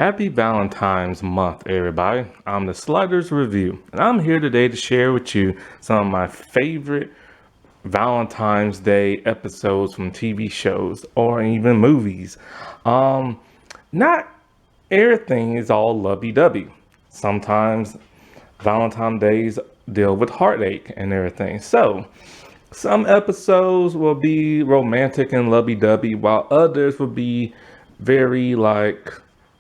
Happy Valentine's month, everybody. I'm the Sliders Review, and I'm here today to share with you some of my favorite Valentine's Day episodes from TV shows or even movies. Not everything is all lovey-dovey. Sometimes Valentine's Days deal with heartache and everything. So, some episodes will be romantic and lovey-dovey, while others will be very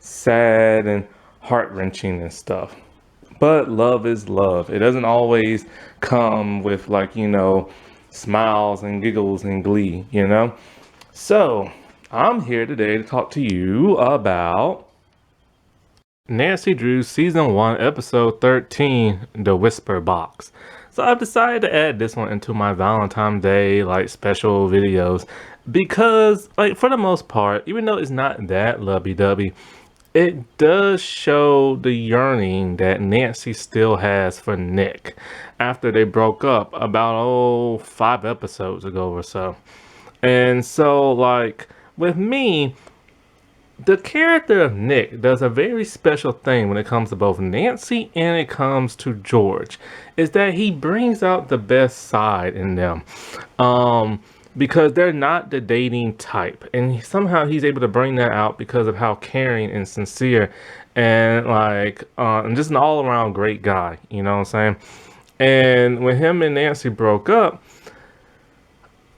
sad and heart-wrenching and stuff. But love is love. It doesn't always come with smiles and giggles and glee. So, I'm here today to talk to you about Nancy Drew's Season 1, Episode 13, The Whisper Box. So I've decided to add this one into my Valentine's Day special videos because for the most part, even though it's not that lovey-dovey, it does show the yearning that Nancy still has for Nick after they broke up about 5 episodes ago or so. And so with me, the character of Nick does a very special thing when it comes to both Nancy and it comes to George, is that he brings out the best side in them. Because they're not the dating type, and somehow he's able to bring that out because of how caring and sincere and and just an all-around great guy, you know what I'm saying? And when him and Nancy broke up,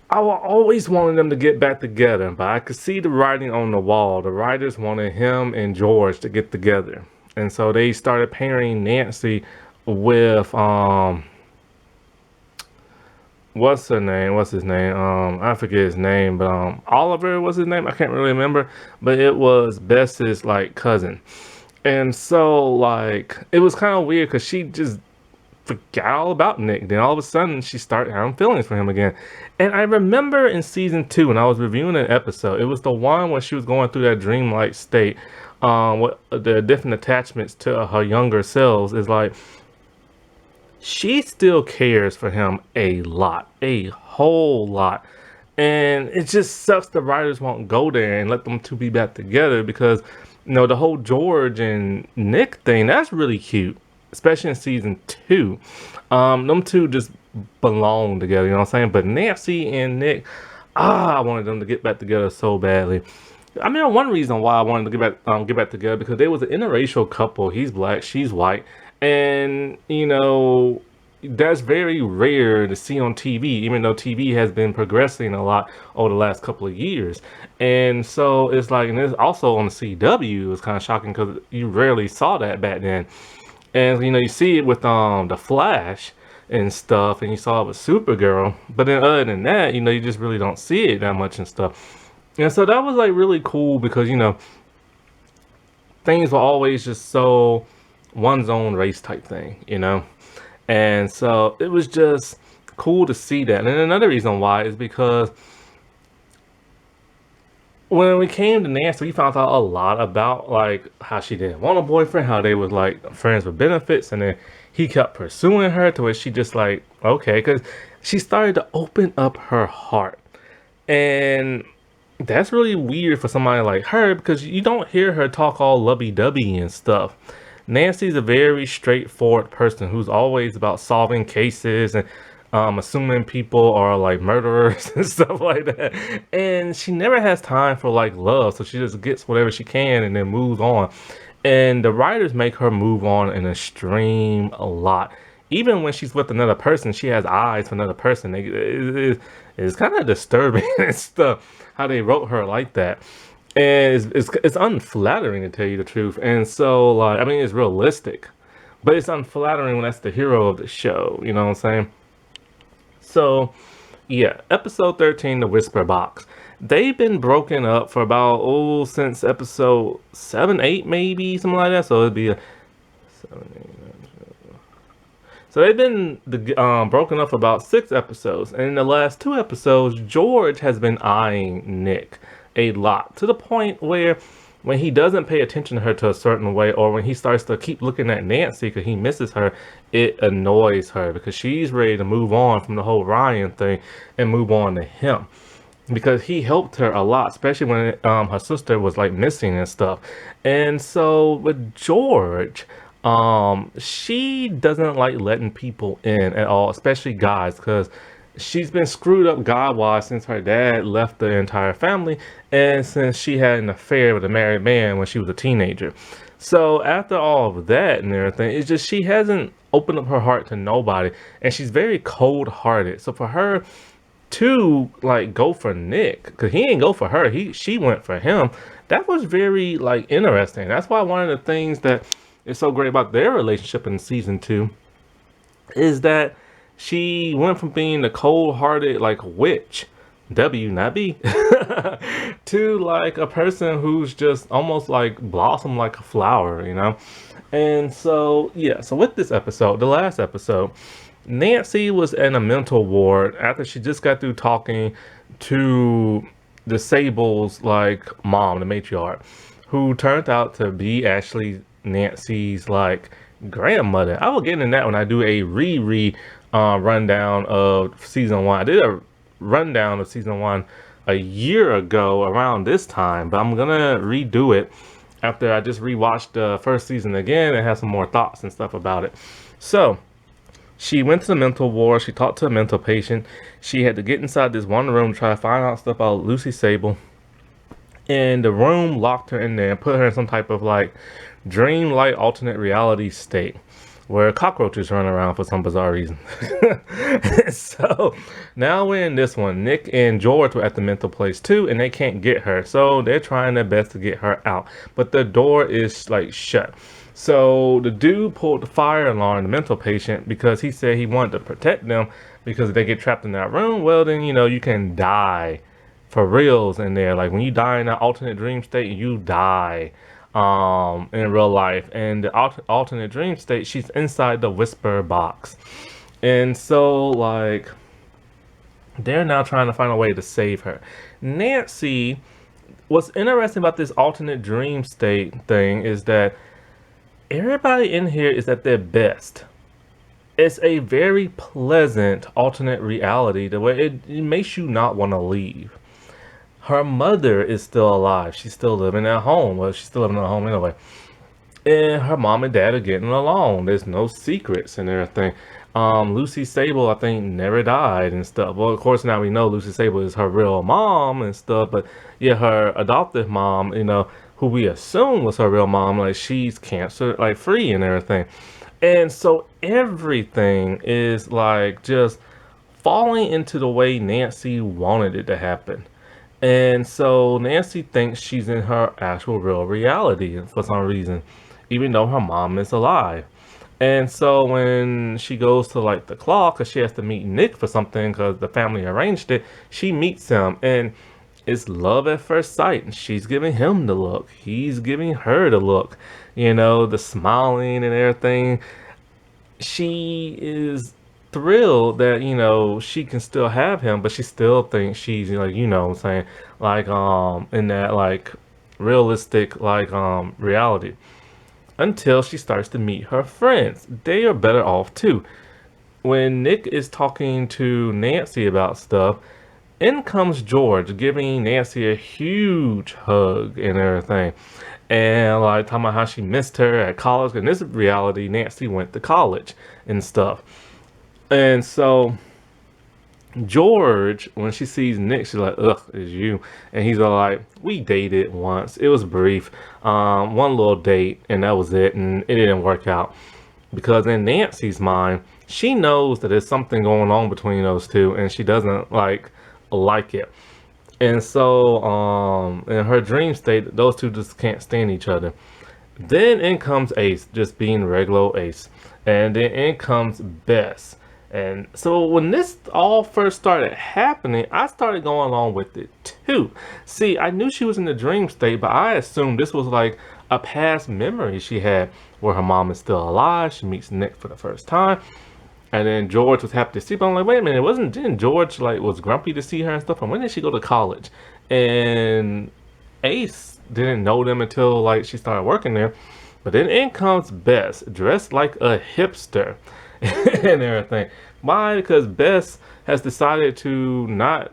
I always wanted them to get back together, but I could see the writing on the wall. The writers wanted him and George to get together, and so they started pairing Nancy with what's her name? What's his name? I forget his name, but Oliver was his name. I can't really remember, but it was Bess's cousin. And so it was kind of weird because she just forgot all about Nick. Then all of a sudden she started having feelings for him again. And I remember in season 2 when I was reviewing an episode, it was the one where she was going through that dreamlike state, with the different attachments to her younger selves. Is she still cares for him a lot, a whole lot. And it just sucks the writers won't go there and let them two be back together because, the whole George and Nick thing, that's really cute, especially in season 2. Them two just belong together, you know what I'm saying? But Nancy and Nick, I wanted them to get back together so badly. I mean, one reason why I wanted to get back together because they was an interracial couple. He's black, she's white. And, that's very rare to see on TV, even though TV has been progressing a lot over the last couple of years. And so it's and it's also on the CW. It's kind of shocking because you rarely saw that back then. And, you see it with The Flash and stuff, and you saw it with Supergirl. But then other than that, you just really don't see it that much and stuff. And so that was really cool because, things were always just so one's own race type thing, and so it was just cool to see that. And another reason why is because when we came to Nancy, we found out a lot about how she didn't want a boyfriend, how they was friends with benefits, and then he kept pursuing her to where she just okay, because she started to open up her heart. And that's really weird for somebody like her because you don't hear her talk all lovey-dovey and stuff. Nancy's a very straightforward person who's always about solving cases and assuming people are murderers and stuff like that. And she never has time for love, so she just gets whatever she can and then moves on. And the writers make her move on in a stream a lot. Even when she's with another person, she has eyes for another person. It's kind of disturbing and stuff how they wrote her like that. And it's unflattering, to tell you the truth. And so I mean, it's realistic, but it's unflattering when that's the hero of the show, you know what I'm saying? So yeah, episode 13, The Whisper Box. They've been broken up for about since episode 7, 8 maybe, something like that. So it'd be a 7, 8, 9. So they've been broken up for about 6 episodes, and in the last 2 episodes, George has been eyeing Nick a lot, to the point where when he doesn't pay attention to her to a certain way, or when he starts to keep looking at Nancy because he misses her, it annoys her because she's ready to move on from the whole Ryan thing and move on to him. because he helped her a lot, especially when her sister was like missing and stuff. And so with George, she doesn't like letting people in at all, especially guys, because she's been screwed up God-wise since her dad left the entire family, and since she had an affair with a married man when she was a teenager. So after all of that and everything, it's just she hasn't opened up her heart to nobody, and she's very cold-hearted. So for her to like go for Nick, because he didn't go for her, she went for him. That was very like interesting. That's why one of the things that is so great about their relationship in season two is that she went from being the cold-hearted like witch, W not B, to like a person who's just almost like blossom like a flower, you know. And so yeah, so with this episode, the last episode, Nancy was in a mental ward after she just got through talking to the Sable's like mom, the matriarch, who turned out to be actually Nancy's like grandmother. I will get into that when I do a rundown of season one. I did a rundown of season one a year ago around this time, but I'm gonna redo it after I just rewatched the first season again and have some more thoughts and stuff about it. So she went to the mental ward. She talked to a mental patient. She had to get inside this one room to try to find out stuff about Lucy Sable. And the room locked her in there and put her in some type of like dream-like alternate reality state where cockroaches run around for some bizarre reason. So now we're in this one. Nick and George were at the mental place too, and they can't get her. So they're trying their best to get her out. But the door is like shut. So the dude pulled the fire alarm, the mental patient, because he said he wanted to protect them, because if they get trapped in that room, well then, you know, you can die for reals in there. Like when you die in that alternate dream state, you die in real life. And the alternate dream state, she's inside the whisper box. And so like they're now trying to find a way to save her. Nancy, what's interesting about this alternate dream state thing is that everybody in here is at their best. It's a very pleasant alternate reality, the way it makes you not want to leave. Her mother is still alive. She's still living at home. Well, she's still living at home anyway. And her mom and dad are getting along. There's no secrets and everything. Lucy Sable, I think, never died and stuff. Well, of course, now we know Lucy Sable is her real mom and stuff. But yeah, her adoptive mom, you know, who we assume was her real mom, like she's cancer, like free and everything. And so everything is like just falling into the way Nancy wanted it to happen. And so Nancy thinks she's in her actual real reality for some reason, even though her mom is alive. And so when she goes to like the claw, because she has to meet Nick for something, because the family arranged it, she meets him, and it's love at first sight. And she's giving him the look. He's giving her the look. You know, the smiling and everything. She is thrilled that, you know, she can still have him, but she still thinks she's like, you know what I'm saying, like in that like realistic like reality, until she starts to meet her friends. They are better off too. When Nick is talking to Nancy about stuff, in comes George giving Nancy a huge hug and everything, and like talking about how she missed her at college. In this reality, Nancy went to college and stuff. And so George, when she sees Nick, she's like, ugh, it's you. And he's all like, we dated once. It was brief. One little date, and that was it. And it didn't work out. Because in Nancy's mind, she knows that there's something going on between those two, and she doesn't like it. And so in her dream state, those two just can't stand each other. Then in comes Ace, just being regular Ace. And then in comes Bess. And so when this all first started happening, I started going along with it too. See, I knew she was in the dream state, but I assumed this was like a past memory she had where her mom is still alive. She meets Nick for the first time. And then George was happy to see, but I'm like, wait a minute, didn't George like was grumpy to see her and stuff? And when did she go to college? And Ace didn't know them until like she started working there. But then in comes Bess, dressed like a hipster. and everything. Why? Because Bess has decided to not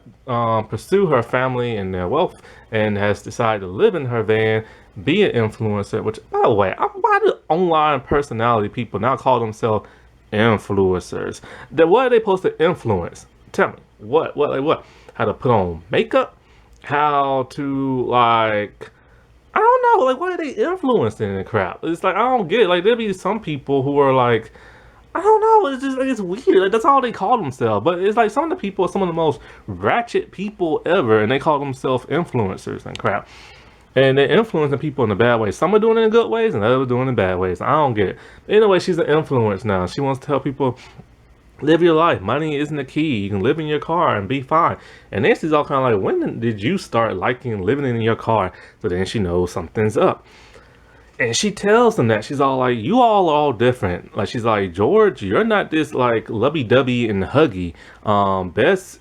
pursue her family and their wealth, and has decided to live in her van, be an influencer. Which, by the way, why do online personality people now call themselves influencers? What are they supposed to influence? Tell me. What? What? Like what? How to put on makeup? How to like? I don't know. Like, what are they influencing and crap? It's like I don't get it. Like, there'll be some people who are like, I don't know. It's just like it's weird. Like, that's all they call themselves. But it's like some of the people are some of the most ratchet people ever, and they call themselves influencers and crap. And they're influencing people in a bad way. Some are doing it in good ways, and others are doing it in bad ways. I don't get it. Anyway, she's an influence now. She wants to tell people, live your life. Money isn't the key. You can live in your car and be fine. And Nancy's all kind of like, when did you start liking living in your car? So then she knows something's up. And she tells them that. She's all like, you all are all different. Like, she's like, George, you're not this like lovey-dovey and huggy. Bess,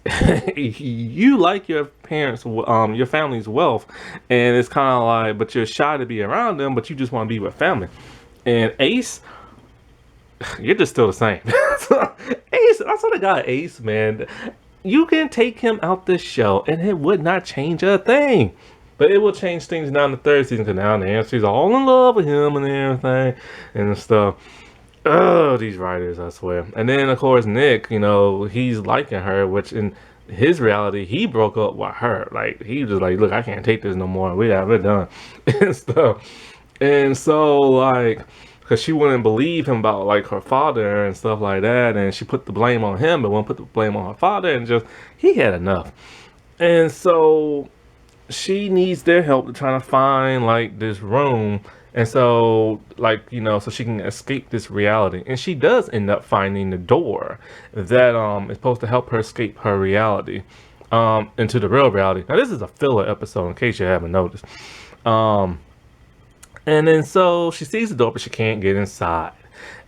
you like your parents, your family's wealth. And it's kind of like, but you're shy to be around them, but you just want to be with family. And Ace, you're just still the same. Ace, I saw the guy Ace, man. You can take him out the show and it would not change a thing. But it will change things now in the third season, because now Nancy's all in love with him and everything and stuff. Oh, these writers, I swear. And then, of course, Nick, he's liking her, which in his reality, he broke up with her. Like, he was like, look, I can't take this no more. We're done and stuff. And so, like, because she wouldn't believe him about, like, her father and stuff like that. And she put the blame on him, but won't put the blame on her father. And just, he had enough. And so she needs their help to try to find like this room, and so like so she can escape this reality. And she does end up finding the door that is supposed to help her escape her reality into the real reality. Now this is a filler episode in case you haven't noticed. And then so she sees the door but she can't get inside,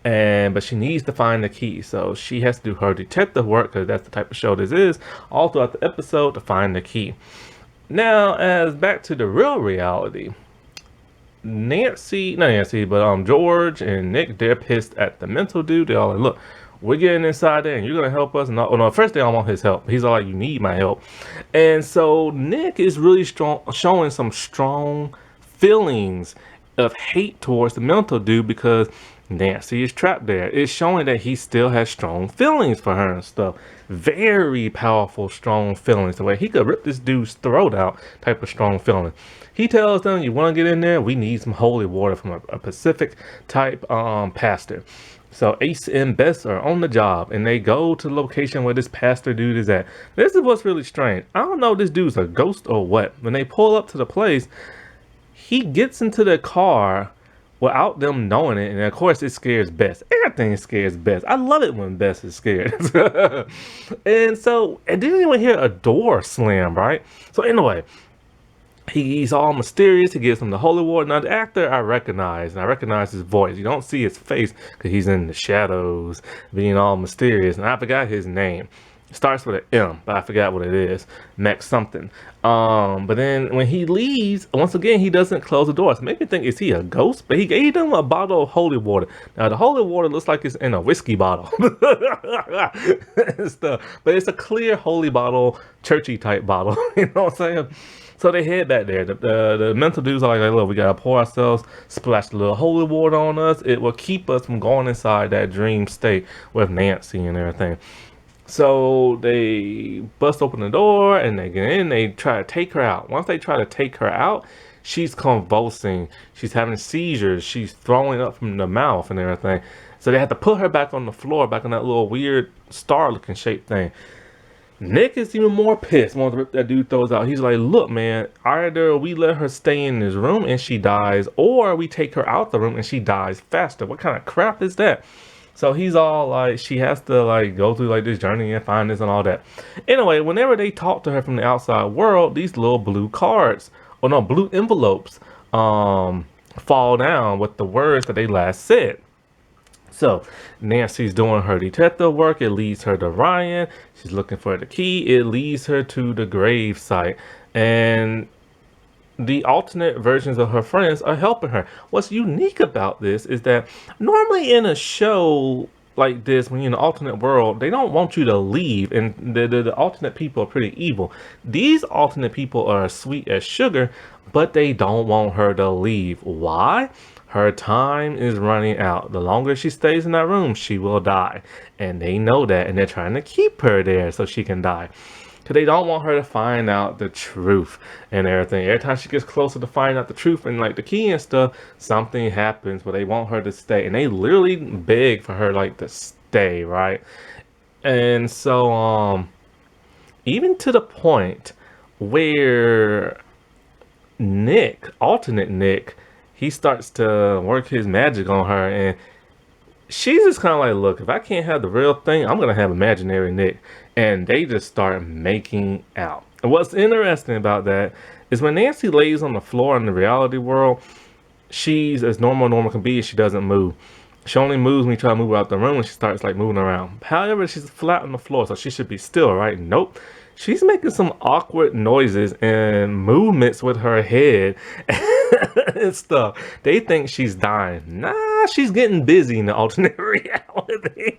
but she needs to find the key, so she has to do her detective work, because that's the type of show this is, all throughout the episode, to find the key. Now, as back to the real reality, George and Nick, they're pissed at the mental dude. They're all like, look, we're getting inside there and you're going to help us. No, first they all want his help. He's all like, you need my help. And so Nick is really showing some strong feelings of hate towards the mental dude, because Nancy is trapped there. It's showing that he still has strong feelings for her and stuff. Very powerful, strong feelings. The way he could rip this dude's throat out, type of strong feeling. He tells them, you want to get in there? We need some holy water from a Pacific type pastor. So Ace and Bess are on the job, and they go to the location where this pastor dude is at. This is what's really strange. I don't know if this dude's a ghost or what. When they pull up to the place, he gets into the car without them knowing it, and of course it scares Bess. Everything scares Bess. I love it when Bess is scared. And then you hear a door slam, right? So anyway, he's all mysterious. He gives them the holy water. Now the actor I recognize his voice. You don't see his face because he's in the shadows, being all mysterious, and I forgot his name. It starts with an M, but I forgot what it is. Max something. But then when he leaves, once again, he doesn't close the door. So it made me think, is he a ghost? But he gave them a bottle of holy water. Now the holy water looks like it's in a whiskey bottle. Stuff. But it's a clear holy bottle, churchy type bottle. You know what I'm saying? So they head back there. The mental dudes are like, look, we gotta pour ourselves, splash a little holy water on us. It will keep us from going inside that dream state with Nancy and everything. So they bust open the door and they get in. They try to take her out. Once they try to take her out, she's convulsing. She's having seizures. She's throwing up from the mouth and everything. So they have to put her back on the floor, back on that little weird star-looking shaped thing. Nick is even more pissed once that dude throws out. He's like, look, man, either we let her stay in this room and she dies, or we take her out the room and she dies faster. What kind of crap is that? So he's all like, she has to like go through like this journey and find this and all that. Anyway, whenever they talk to her from the outside world, these little blue cards, or no, blue envelopes, fall down with the words that they last said. So Nancy's doing her detective work. It leads her to Ryan. She's looking for the key. It leads her to the grave site. And the alternate versions of her friends are helping her. What's unique about this is that normally in a show, like this, when you're in the alternate world, they don't want you to leave, and the alternate people are pretty evil. These alternate people are sweet as sugar, but they don't want her to leave. Why? Her time is running out. The longer she stays in that room, she will die. And they know that, and they're trying to keep her there so she can die. Because they don't want her to find out the truth and everything. Every time she gets closer to finding out the truth and like the key and stuff, something happens where they want her to stay. And they literally beg for her like to stay, right? And so even to the point where Nick, alternate Nick, he starts to work his magic on her, and she's just kind of like, look, if I can't have the real thing, I'm gonna have imaginary Nick. And they just start making out. And what's interesting about that is when Nancy lays on the floor in the reality world, she's as normal can be. She doesn't move. She only moves when you try to move her out the room, and she starts like moving around. However, she's flat on the floor, so she should be still, right? Nope. She's making some awkward noises and movements with her head and stuff. They think she's dying. Nah, she's getting busy in the alternate reality.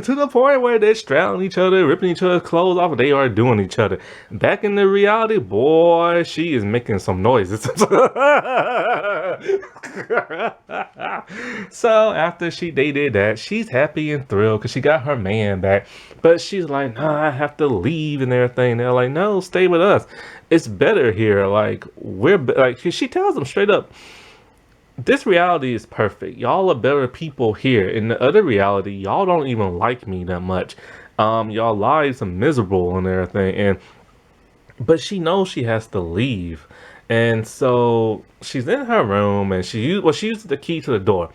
To the point where they're straddling each other, ripping each other's clothes off. They are doing each other. Back in the reality, boy, she is making some noises. So after they did that, she's happy and thrilled because she got her man back. But she's like, nah, I have to leave and everything. They're like, no, stay with us. It's better here. Like, she tells them straight up, this reality is perfect. Y'all are better people here. In the other reality, y'all don't even like me that much. Y'all lives are miserable and everything. But she knows she has to leave. And so she's in her room, and she uses the key to the door.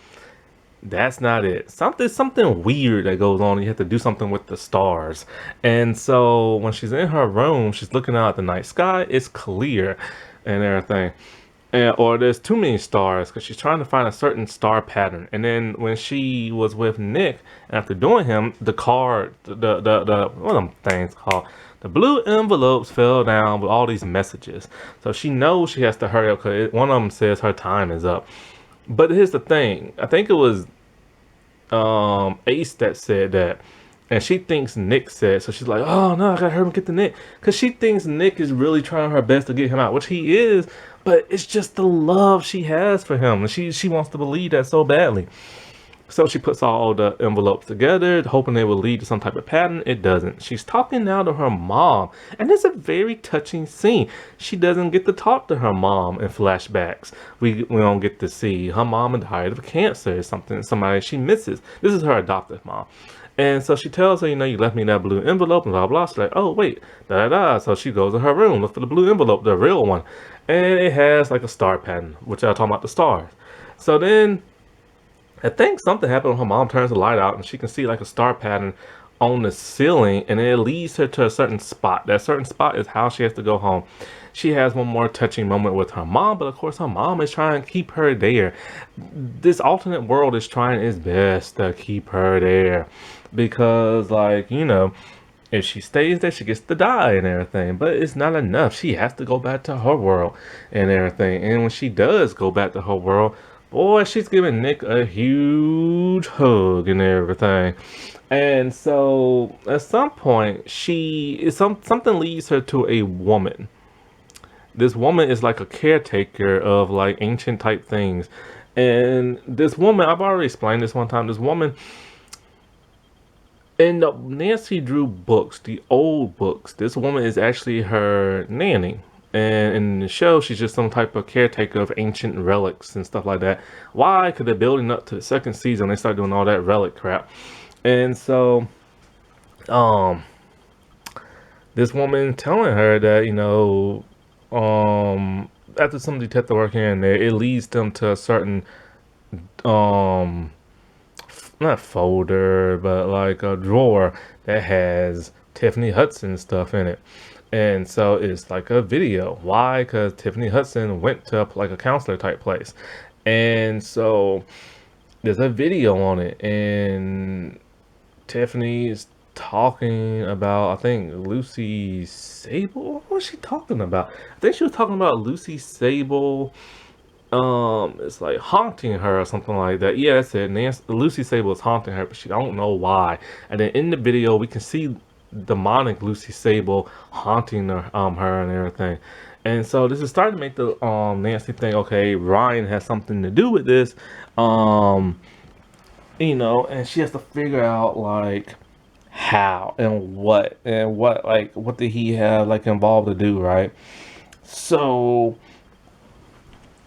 That's not it. Something weird that goes on. You have to do something with the stars. And so when she's in her room, she's looking out at the night sky. It's clear and everything. Or there's too many stars because she's trying to find a certain star pattern. And then when she was with Nick, after doing him, the card, the what are them things called? The blue envelopes fell down with all these messages. So she knows she has to hurry up because one of them says her time is up. But here's the thing. I think it was Ace that said that. And she thinks Nick said. So she's like, oh no, I gotta hurry and get to Nick. Because she thinks Nick is really trying her best to get him out, which he is. But it's just the love she has for him. And she wants to believe that so badly. So she puts all the envelopes together, hoping they will lead to some type of pattern. It doesn't. She's talking now to her mom. And it's a very touching scene. She doesn't get to talk to her mom in flashbacks. We don't get to see her mom died of cancer or somebody she misses. This is her adoptive mom. And so she tells her, you left me that blue envelope and blah, blah. She's like, oh, wait, da-da-da. So she goes to her room, looks for the blue envelope, the real one. And it has like a star pattern, which I'm talking about the stars. So then I think something happened when her mom turns the light out and she can see like a star pattern on the ceiling, and it leads her to a certain spot. That certain spot is how she has to go home. She has one more touching moment with her mom, but of course her mom is trying to keep her there. This alternate world is trying its best to keep her there because, like, if she stays there, she gets to die and everything. But it's not enough. She has to go back to her world and everything. And when she does go back to her world, boy, she's giving Nick a huge hug and everything. And so at some point, something leads her to a woman. This woman is like a caretaker of like ancient type things. And this woman, I've already explained this one time, this woman in the Nancy Drew books, the old books, this woman is actually her nanny. And in the show, she's just some type of caretaker of ancient relics and stuff like that. Why? Because they're building up to the second season. They start doing all that relic crap. And so, this woman telling her that, after some detective work here and there, it leads them to a certain, not folder, but like a drawer that has Tiffany Hudson stuff in it. And so it's like a video. Why? Because Tiffany Hudson went to like a counselor type place. And so there's a video on it. And Tiffany is talking about, I think, Lucy Sable. What was she talking about? I think she was talking about Lucy Sable it's like haunting her or something like that. Yeah, that's it. Lucy Sable is haunting her, but she don't know why. And then in the video, we can see demonic Lucy Sable haunting her and everything. And so this is starting to make the Nancy think, okay, Ryan has something to do with this. Um, and she has to figure out like how and what like what did he have like involved to do, right? So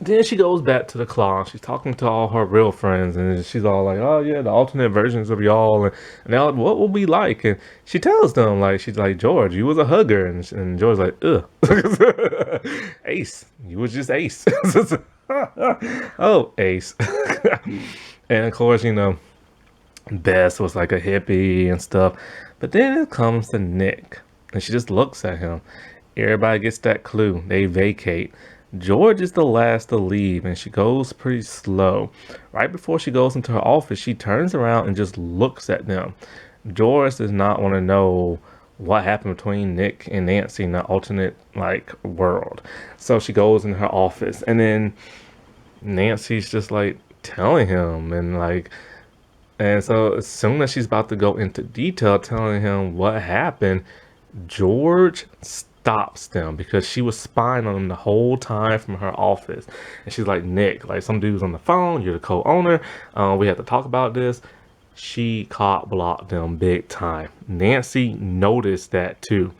then she goes back to the claw. She's talking to all her real friends, and she's all like, "Oh yeah, the alternate versions of y'all, and they're like, what will we like?" And she tells them like, she's like, "George, you was a hugger," and George's like, "Ugh, Ace, you was just Ace." Oh, Ace, and of course, Bess was like a hippie and stuff, but then it comes to Nick, and she just looks at him. Everybody gets that clue. They vacate. George is the last to leave, and she goes pretty slow. Right before she goes into her office, she turns around and just looks at them. George does not want to know what happened between Nick and Nancy in the alternate like world. So she goes in her office, and then Nancy's just like telling him and so as soon as she's about to go into detail telling him what happened, George stops them because she was spying on him the whole time from her office. And she's like, "Nick, like some dude's on the phone, you're the co-owner, we have to talk about this." She caught blocked them big time. Nancy noticed that too.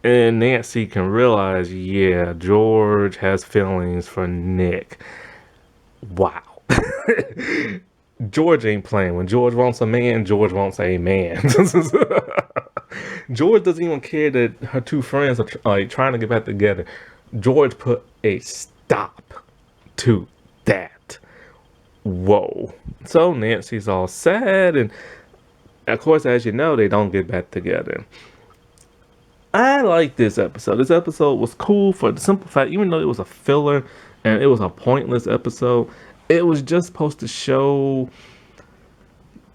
And Nancy can realize, yeah, George has feelings for Nick. Wow. George ain't playing. When George wants a man, George wants a man. George doesn't even care that her two friends are like trying to get back together. George put a stop to that. Whoa. So Nancy's all sad, and of course, as you know, they don't get back together. I like this episode. This episode was cool for the simple fact, even though it was a filler and it was a pointless episode, it was just supposed to show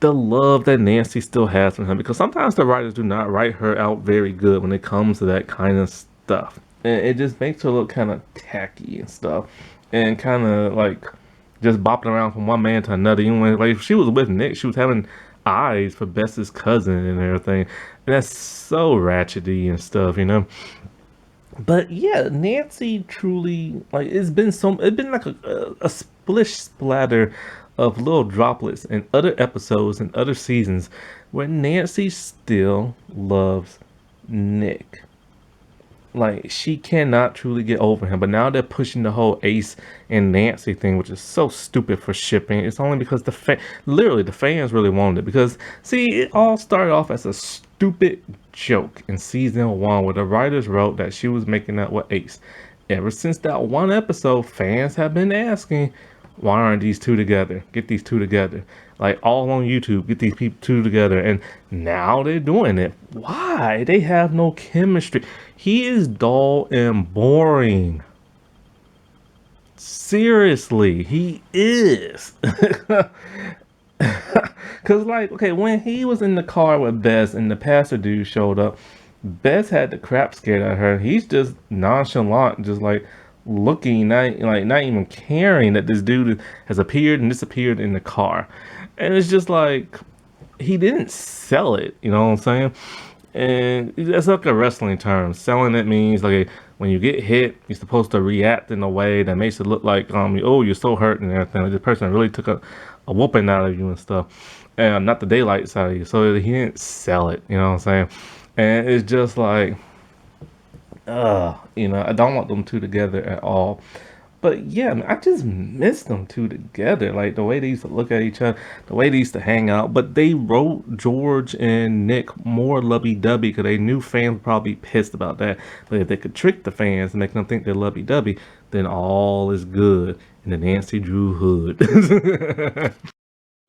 the love that Nancy still has for him, because sometimes the writers do not write her out very good when it comes to that kind of stuff, and it just makes her look kind of tacky and stuff, and kind of like just bopping around from one man to another. Even when like if she was with Nick, she was having eyes for Bess's cousin and everything, and that's so ratchety and stuff. But yeah, Nancy truly like it's been like a splish splatter of little droplets in other episodes and other seasons where Nancy still loves Nick. Like she cannot truly get over him, but now they're pushing the whole Ace and Nancy thing, which is so stupid for shipping. It's only because literally the fans really wanted it. Because see, it all started off as a stupid joke in season 1, where the writers wrote that she was making out with Ace. Ever since that one episode, fans have been asking, why aren't these two together? Get these two together. Like all on YouTube, get these people two together. And now they're doing it. Why? They have no chemistry. He is dull and boring. Seriously, he is. Cause like, okay, when he was in the car with Bess and the pastor dude showed up, Bess had the crap scared at her. He's just nonchalant, just like looking, not even caring that this dude has appeared and disappeared in the car. And it's just like he didn't sell it, you know what I'm saying? And that's like a wrestling term. Selling it means like when you get hit, you're supposed to react in a way that makes it look like oh, you're so hurt and everything. Like this person really took a whooping out of you and stuff, and not the daylights out of you. So he didn't sell it, you know what I'm saying? And it's just like, I don't want them two together at all. But yeah, man, I just miss them two together. Like the way they used to look at each other, the way they used to hang out. But they wrote George and Nick more lovey-dovey because they knew fans would probably be pissed about that. But if they could trick the fans and make them think they're lovey-dovey, then all is good in the Nancy Drew hood.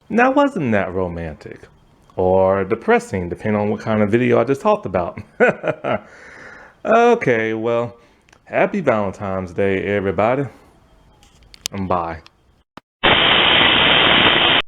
Now, wasn't that romantic? Or depressing, depending on what kind of video I just talked about. Okay, well, happy Valentine's Day, everybody. And bye.